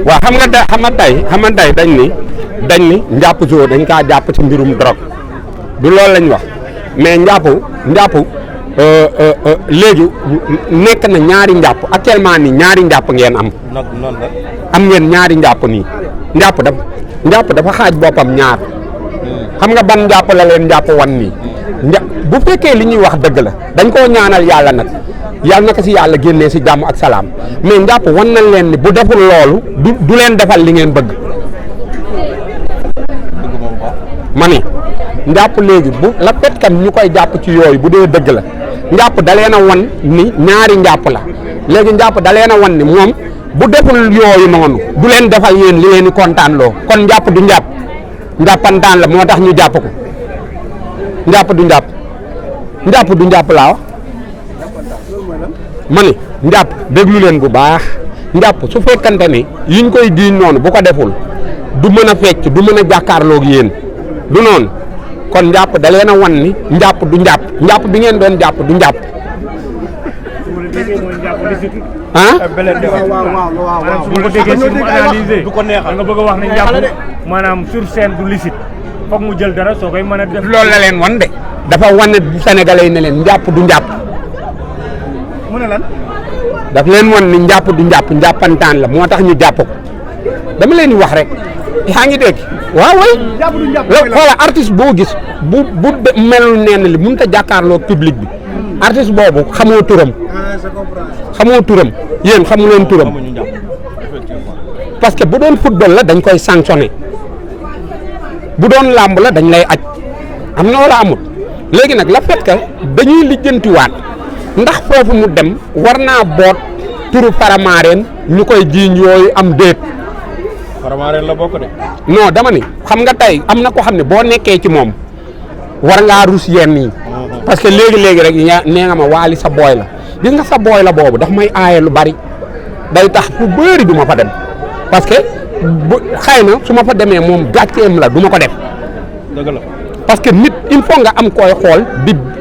waaw xam nga tey dañ ni njàpp zoo dañ kaa jàpp ci mbirum drogue du loolu lañ wax mais njàpp léegi nekk na ñaari njàpp actuellement nii ñaari njàpp ngeen am. am ngeen ñaari njàpp nii njàpp dafa xaaj boppam ñaar xam nga ban njàpp la leen njàpp wan nii bu fekkee li ñuy wax dëgg la dañ koo ñaanal yàlla nag yàlla naka si yàlla génnee si jàmm ak salaam mais njàpp wan nañ leen ni bu deful loolu du leen defal li ngeen bëgg ma ni njàpp léegi bu la fekkan ñu koy jàpp ci yooyu bu dee dëgg la njàpp da leen a wan ni ñaari njàpp la léegi njàpp da leen a wan ni moom bu deful yooyu noonu du leen defal yéen li leen di kontaan loo kon njàpp du njàpp njàppantaan la moo tax ñu jàpp ko njàpp du njàpp laa wax ma ni njàpp déglu leen bu baax njàpp su fekkante ni yiñ koy diiñ noonu bu ko deful du mën a fecc du mën a jàkkaarloog yéen du noonu kon njàpp da leen a wan ni njàpp du njàpp bi ngeen doon jàpp du njàpp ah bu ko déggee si mu analyser du ko neexal nga bëgg a wax ne njàpp maanaam sur scène du licite foog mu jël dara soo koy mën a def loolu la leen wan de dafa wan ne sénégalais yi ne leen njàpp du njàpp mu ne lan daf leen wan ni njàpp du njàpp njàppantaan la moo tax ñu jàpp ko dama leen di wax rek yaa ngi dégg waaw way xoola artiste boo gis bu melul nenn li mënut a jàkkaarloo public bi artiste boobu xamoo turam yéen xamu leen turam parce que bu doon football la dañ koy sanctionné bu doon làmb la dañ lay aj am na wala amul léegi nag la fait que dañuy lijjantiwaat ndax foofu mu dem war naa boot turu Faramareen ñu koy jiiñ yooyu am déet Faramareen la bokk de. non dama ni xam nga tey am na ko xam ne boo nekkee ci moom war ngaa rus yenn yi parce que léegi rek nee nga ma Wally sa booy la gis nga sa booy la boobu daf may aaye lu bari day tax fu bëri du ma fa dem parce que bu xëy na su ma fa demee moom gàcceem la du ma ko def dëgg la parce que nit il faut nga am koy xool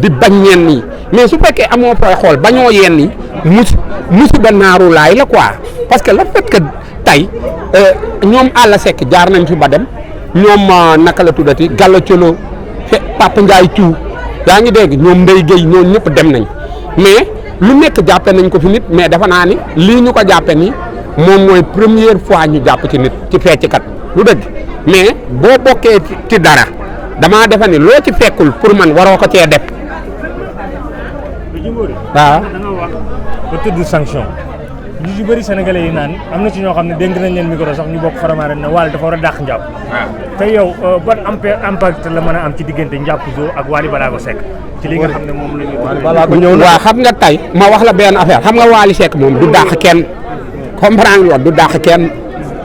di bañ ñenn yi mais su fekkee amoo koy xool bañoo yenn yi musiba naaru laay la quoi parce que le fait que tey ñoom Alla Seck jaar nañ fi ba dem ñoom naka la tuddati Gallo Colo Papa Ndiaye Thiou yaa ngi dégg ñoom Ndeye Gueye ñoom ñëpp dem nañ mais lu nekk jàppe nañ ko fi nit mais dafa naa ni lii ñu ko jàppe ni moom mooy première fois ñu jàpp ci nit ci fecckat lu dëgg mais boo bokkee ci dara damaa defa ni loo ci fekkul pour man waroo ko cee def waaw ba tudd sanction ñu ci bëri sénégalais yi naan am na ci ñoo xam ne dénk nañ leen micro sax ñu bokk Faramareen ne Wally dafa war a dàq njàpp te yow ban impact la mën a am ci diggante njàpp zoo ak Wally Ballago Seck ci li nga xam ne moom la ñu waaw xam nga tey ma wax la benn affaire xam nga Wally Seck moom du dàq kenn comprendre nga du dàq kenn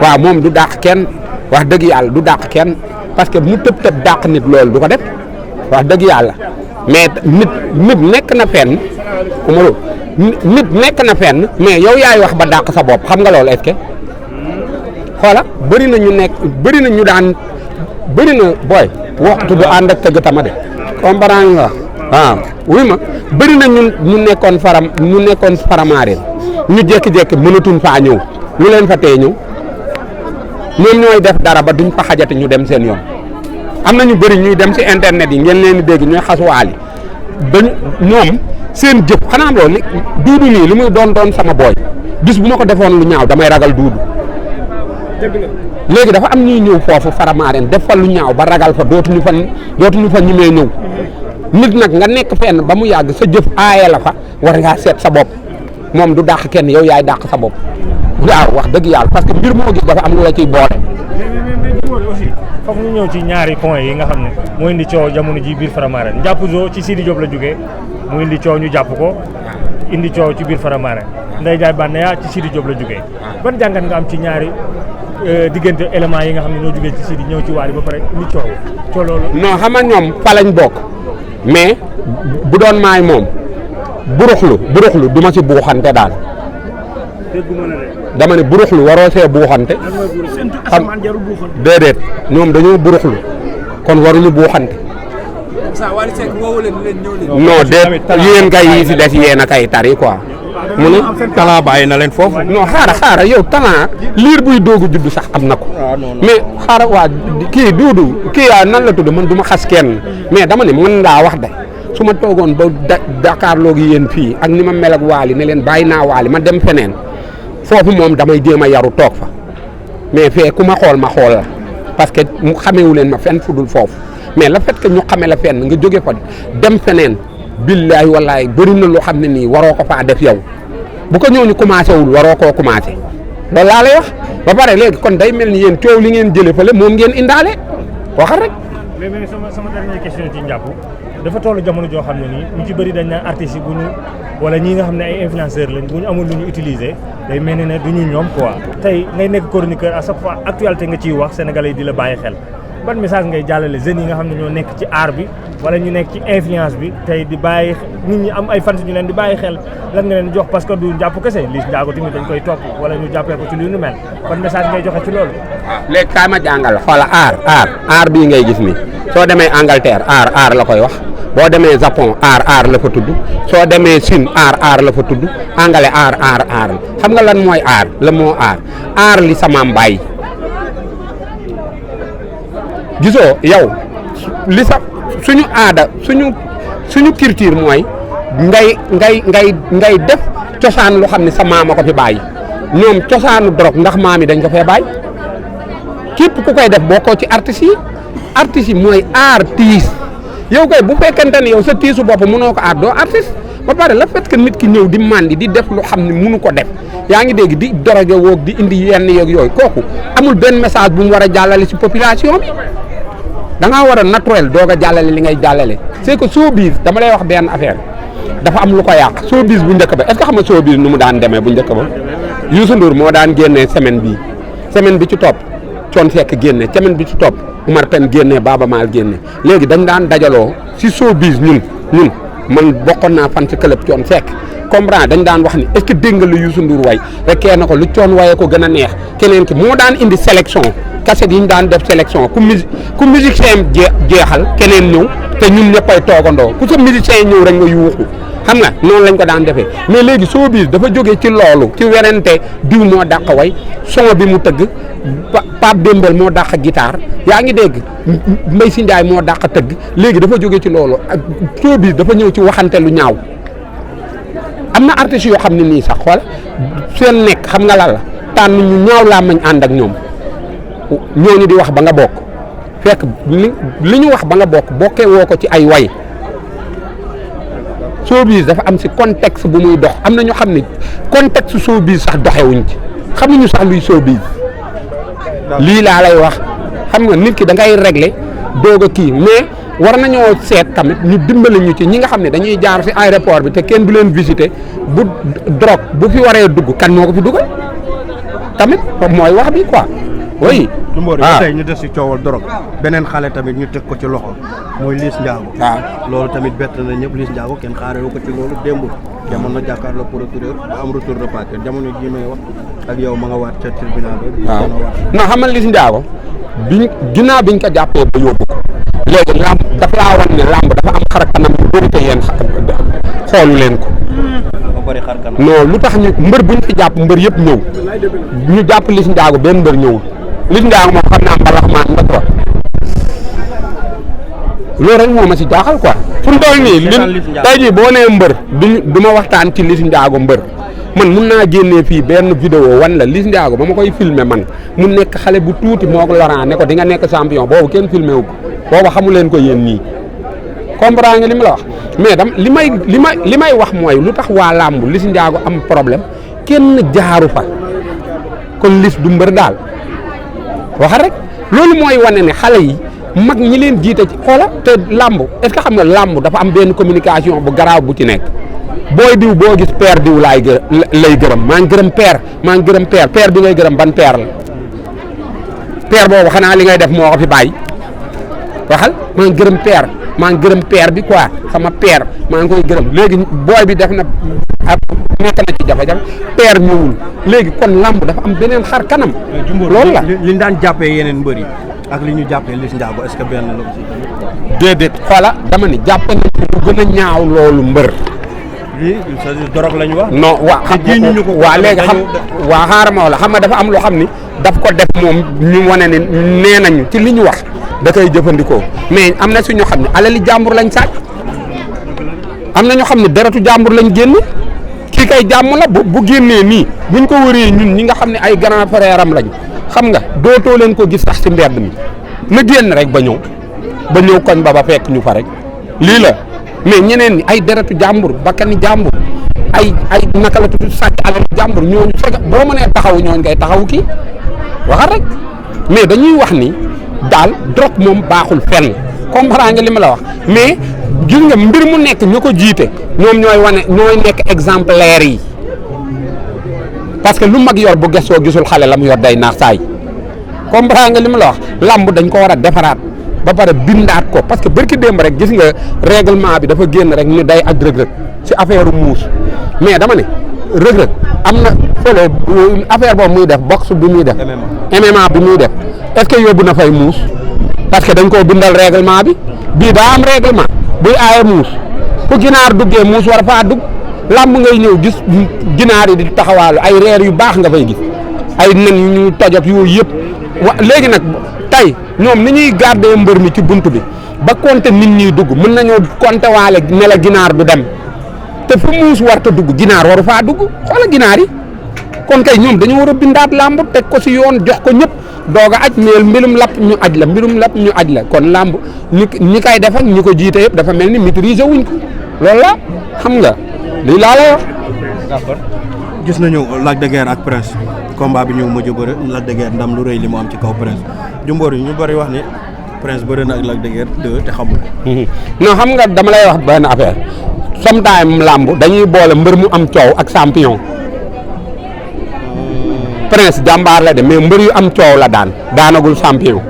waaw moom du dàq kenn wax dëgg yàlla du dàq kenn parce que mu tëb dàq nit loolu du ko def wax dëgg yàlla mais nit nekk na fenn nit nekk na fenn mais yow yaay wax ba dàq sa bopp xam nga loolu est-ce que xoola bëri na ñu daan bëri na booy waxtu du ànd ak tëgg tama de comprendre nga waaw wuy ma bëri na ñu nekkoon Faramareen ñu jékki-jékki mënatuñ faa ñëw lu leen fa tee ñëw ñoom ñooy def dara ba duñ fa xajati ñu dem seen yoon am na ñu bëri ñuy dem ci internet yi ngeen leen di dégg ñooy xasuwaali dañu ñoom seen jëf xanaa loolu duudu nii li muy doon sama booy bis bu ma ko defoon lu ñaaw damay ragal duudu léegi dafa am ñuy ñëw foofu Faramareen def fa lu ñaaw ba ragal fa dootuñu fa ñimee ñëw nit nag nga nekk fenn ba mu yàgg sa jëf aaye la fa war ngaa seet sa bopp moom du dàq kenn yow yaay dàq sa bopp waaw wax dëgg yàlla parce que mbir moo gis dafa am lu la ciy boole. mais aussi foog ñu ñëw ci ñaari points yi nga xam ne moo indi coow jamono ji biir Faramareen njàpp zoo ci Sidi Diop la jógee mu indi coow ñu jàpp ko indi coow ci biir Faramareen Ndeye Ndiaye Banaya ci Sidi Diop la jógee ban jàngat nga am ci ñaari diggante éléments yi nga xam ne ñoo jógee ci Sidi ñëw ci Wally ba pare indi coow loolu. non xam nga ñoom fa lañ bokk mais bu doon maay moom buruxlu du ma ci buuxante daal. dama ne buruxlu waroo see buuxante. xam déedéet ñoom dañoo buruxlu kon waruñu buuxante. non déet yéen kay yi si des yéen a kay tari quoi mu ne talent bàyyi na leen foofu. non xaara yow talent liir buy doogu juddu sax am na ko mais xaara waa kii duudu kii yaa nan la tudd man du ma xas kenn mais dama ne mën ngaa wax de su ma toogoon ba Dakar loogi yéen fii ak ni ma mel ak Waly ne leen bàyyi naa Waly ma dem feneen foofu moom damay jéem a yaru toog fa mais fee ku ma xool la parce que mu xamewu leen ma fenn fu dul foofu mais le fait que ñu xame la fenn nga jóge fa dem feneen billaay wallaay bëri na loo xam ne nii waroo ko faa def yow bu ko ñëw ñu commencé wul waroo koo commencé loolu laa lay wax ba pare léegi kon day mel ni yéen coow li ngeen jëlee fële moom ngeen indaale waxal rek. mais sama dernière question ci njàpp dafa toll jamono joo xam ne nii ñu ci bëri dañ naan artistes yi bu ñu wala ñi nga xam ne ay influenceurs lañ bu ñu amul lu ñu utiliser day mel ne du ñu ñoom quoi tey ngay nekk chroniqueur à chaque fois actualité nga ciy wax sénégalais yi di la bàyyi xel ban message ngay jàllale jeunes yi nga xam ne ñoo nekk ci art bi wala ñu nekk ci influence bi tey di bàyyi nit ñi am ay fans ñu leen di bàyyi xel lan nga leen jox parce que du njàpp kese Liss Ndiago tamit dañ koy topp wala ñu jàppee ko ci lu nu mel ban message ngay joxe ci loolu. léegi kaay ma jàngal xoola aar bii ngay gis ni soo demee Angleterre aar la koy wax boo demee Japon aar la fa tudd soo demee Chine aar la fa tudd anglais aar xam nga lan mooy aar la moo aar li sama mbaay gisoo yow li sa suñu aada suñu culture mooy ngay def cosaan lu xam ne sa maama ko fi bàyyi ñoom cosaanu drogue ndax maam yi dañ ko fee bàyyi képp ku koy def bokkoo ci artistes yi mooy artiste yow koy bu fekkente ne yow sa tiisu bopp mënoo ko aar doo artiste ba pare le fait que nit ki ñëw di mandi di def lu xam ne mënu ko def yaa ngi dégg di doroge woog di indi yenn yeeg yooyu kooku amul benn message bu mu war a jàllale ci population bi da ngaa war a naturel doog a jàllale li ngay jàllale c'est que showbiz dama lay wax benn affaire dafa am lu ko yàq showbiz bu njëkk ba est-ce que xam nga showbiz nu mu daan demee bu njëkk ba Youssou Ndour moo daan génnee semaine bi ci topp Thione Seck génne semaine bi ci topp Oumar Pène génne Baaba Maal génne léegi dañ daan dajaloo si showbiz ñun man bokkoon naa fan ci club Thione Seck comprendre dañ daan wax ni est-ce que dégg nga lu Youssou Ndour way rek kenn ko lu Thione wayee ko gën a neex keneen ki moo daan indi sélection cassette yi ñu daan def sélection ku musicien jeexal keneen ñëw te ñun ñëppay toogandoo ku sa musicien ñëw rek nga yuuxu xam nga noonu lañ ko daan defee mais léegi showbiz dafa jógee ci loolu ci werante diw moo dàq way son bi mu tëgg Pape Dembel moo dàq guitare yaa ngi dégg Mbaye Sy Ndiaye moo dàq tëgg léegi dafa jógee ci loolu ak showbiz dafa ñëw ci waxante lu ñaaw am na artistes yoo xam ne nii sax xool seen nekk xam nga lan la tànn ñu ñaaw laa mañ ànd ak ñoom ñooñu di wax ba nga bokk fekk li ñu wax ba nga bokkee woo ko ci ay way showbiz dafa am si contexte bu muy dox am na ñoo xam ne contexte showbiz sax doxewuñ ci xamuñu sax luy showbiz lii laa lay wax xam nga nit ki da ngay régler doog a kii mais war nañoo seet tamit ñu dimbali ñu ci ñi nga xam ne dañuy jaar si aéroport bi te kenn du leen visiter bu drogue bu fi waree dugg kan moo ko fi dugal tamit mooy wax bi quoi oui. waaw tey ñu des si coowal drogue beneen xale tamit ñu teg ko ci loxo mooy Liss Ndiago. waaw loolu tamit bett na ñëpp Liss Ndiago kenn xaarewu ko ci loolu démbul jamono na jàkkaarloo procureur ba am retour de parquet jamono jii may wax ak yow ma nga waat ca tribunal bi. waaw non xam nga Liss Ndiago ginnaaw biñ ko jàppee ba yóbbu ko léegi làmb dafa laa wan ne làmb dafa am xar kanam yu bëri te yéen xoolu leen ko. ba bëri xar kanam. non lu tax ñu mbër buñ fi jàpp mbër yëpp ñëw ñu jàpp Liss Ndiago benn mbër ñëwul Liss Ndiago moom xam naa mbalax maan nga quoi loolu rek moo ma si jaaxal quoi. fu mu toll nii tey jii boo nee mbër du ma waxtaan ci Liss Ndiago mbër man mun naa génnee fii benn vidéo wan la Liss Ndiago ba ma koy filmer man mu nekk xale bu tuuti moo ko Laurent ne ko di nga nekk champion boobu kenn filmé wu ko boobu xamu leen ko yéen nii comprendre nga li ma la wax mais dam li may wax mooy lu tax waa làmb Liss Ndiago am problème kenn jaaru fa kon Liss du mbër daal waxal rek loolu mooy wane ne xale yi mag ñi leen jiite ci xoola te làmb est-ce que xam nga làmb dafa am benn communication bu garaaw bu ci nekk booy diw boo gis père diw lay gërëm maa ngi gërëm père bi ngay gërëm ban père la père boobu xanaa li ngay def moo ko fi bàyyi waxal maa ngi gërëm père bi quoi sama père maa ngi koy gërëm léegi booy bi def na nekk na ci jafe-jafe père ñëwul léegi kon làmb dafa am beneen xar kanam. loolu la li ñu daan jàppee yeneen mbër yi ak li ñu jàppee Liss Ndiago est-ce que benn la aussi. déedéet xoola dama ni jàppe nañ ko lu gën a ñaaw loolu mbër lii c'est dorog lañu wax. non waa waa léegi xam waa xaaral ma wala xam nga dafa am loo xam ni daf ko def moom ñu wane ne nee nañu ci li ñu wax da koy jëfandikoo mais am na si ñoo xam ne alali jàmbur lañ sàcc am na ñoo xam ne deretu jàmbur lañ génn kii kay jàmm la bu génnee nii buñ ko wëree ñun ñi nga xam ne ay grand frère am lañ xam nga dootoo leen ko gis sax ci mbedd mi na génn rek ba ñëw koñ ba fekk ñu fa rek lii la mais ñeneen ñi ay deretu jàmbur bakkani jàmbur ay naka la tudd sàcc alali jàmbur ñooñu fekk boo mënee taxaw ñooñu ngay taxaw kii waxal rek mais dañuy wax ni daal drogue moom baaxul fenn comprendre nga li ma la wax mais gis nga mbir mu nekk ñu ko jiite ñoom ñooy nekk exemplaire yi parce que lu mag yor bu gëstoo gisul xale la mu yor day naax saay comprendre nga li ma la wax lamb dañ ko war a defaraat ba pare bindaat ko parce que bërki démb rek gis nga règlement bi dafa génn rek ni day ak rëg-rëg ci affaire muus mais dama ne rëg-rëg am na fële affaire boobu muy def boxe bi muy def MMA bi muy def est-ce que yóbbu na fay muus parce que dañ koo bindal règlement bi bii daa am règlement buy aaye muus fu ginaar duggee muus war faa dugg làmb ngay ñëw gis ginaar yi di taxawaalu ay reer yu baax nga fay gis ay nen yu ñu tojot yooyu yëpp léegi nag tey ñoom ni ñuy garder mbër mi ci bunt bi ba compter nit ñiy dugg mën nañoo compter waale ne la ginaar du dem te fu muus warta dugg ginaar waru faa dugg xoola ginaar yi kon kay ñoom dañu war a bindaat làmb teg ko si yoon jox ko ñëpp doog a aj meel mbirum lapp ñu aj la mbirum lapp ñu aj la kon làmb ñi koy def ak ñi ko jiite yëpp dafa mel ni maîtriser wuñ ko loolu la xam nga lii laa lay wax. d'accord gis nañu Lac de Guiers ak Prince combat bi ñu mujj bëre Lac de Guiers ndam lu rëy li mu am ci kaw Prince Jumboor yi ñu bëri wax ni Prince bëre na ak Lac de Guiers 2 te xamul ko. non xam nga dama lay wax benn affaire sometimes làmb dañuy boole mbër mu am coow ak champion. Prince jàmbaar la de mais mbër yu am coow la daanagul champion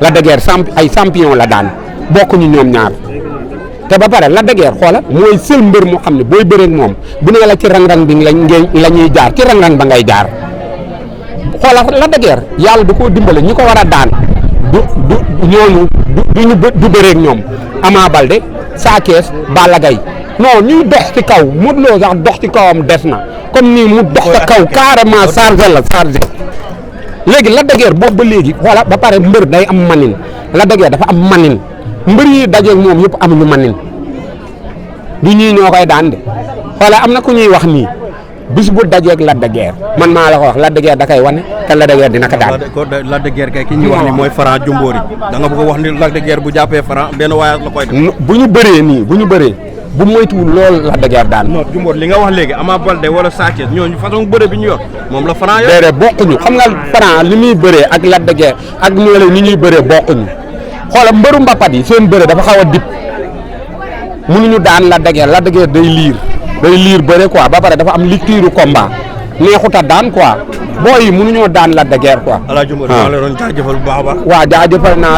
Lac de Guiers ay champion la daan bokkuñu ñoom ñaar te ba pare Lac de Guiers xoola mooy seul mbër moo xam ne booy bëreeg moom bu ne la ci rang-rang bi la ñuy jaar ci rang-rang ba ngay jaar xoola Lac de Guiers yàlla du ko dimbale ñi ko war a daan du ñooñu du bëreeg ñoom Ama Baldé Sa Thiès Balla Gaye non ñuy dox ci kaw Modou Lo sax dox ci kawam des na comme nii mu dox ca kaw carrément chargé léegi Lac de Guiers boobu ba léegi xoola ba pare mbër day am manin Lac de Guiers dafa am manin mbër yi dajeeg moom yëpp amuñu manin du ñii ñoo koy daan de xoola am na ku ñuy wax nii bis bu dajeeg Lac de Guiers man maa la ko wax Lac de Guiers da koy wane te Lac de Guiers dina ko daan. Lac de Guiers kay ki ñuy wax ni mooy Franc Jumboor yi da nga bëgg a wax ni Lac de Guiers bu jàppee Franc benn waaye la koy def. bu ñu bëree bu moytuwul lool Lac de Guiers daan. non Jumboor li nga wax léegi Ama Baldé wala Sa Thiès ñooñu façon bëre bi ñu yor moom la Franc yor. déedéet bokkuñu xam nga Franc li muy bëree ak Lac de Guiers ak ñooñu ni ñuy bëree bokkuñu xoolal mbëru mbapat yi seen bëre dafa xaw a dip mënuñu daan Lac de Guiers Lac de Guiers day liir bëre quoi ba pare dafa am lecture combat neexut a daan quoi booy yi mënuñoo daan Lac de Guiers quoi. Alaaji Jumboor maa la doon jaajëfal bu baax a baax. waaw jaajëfal naa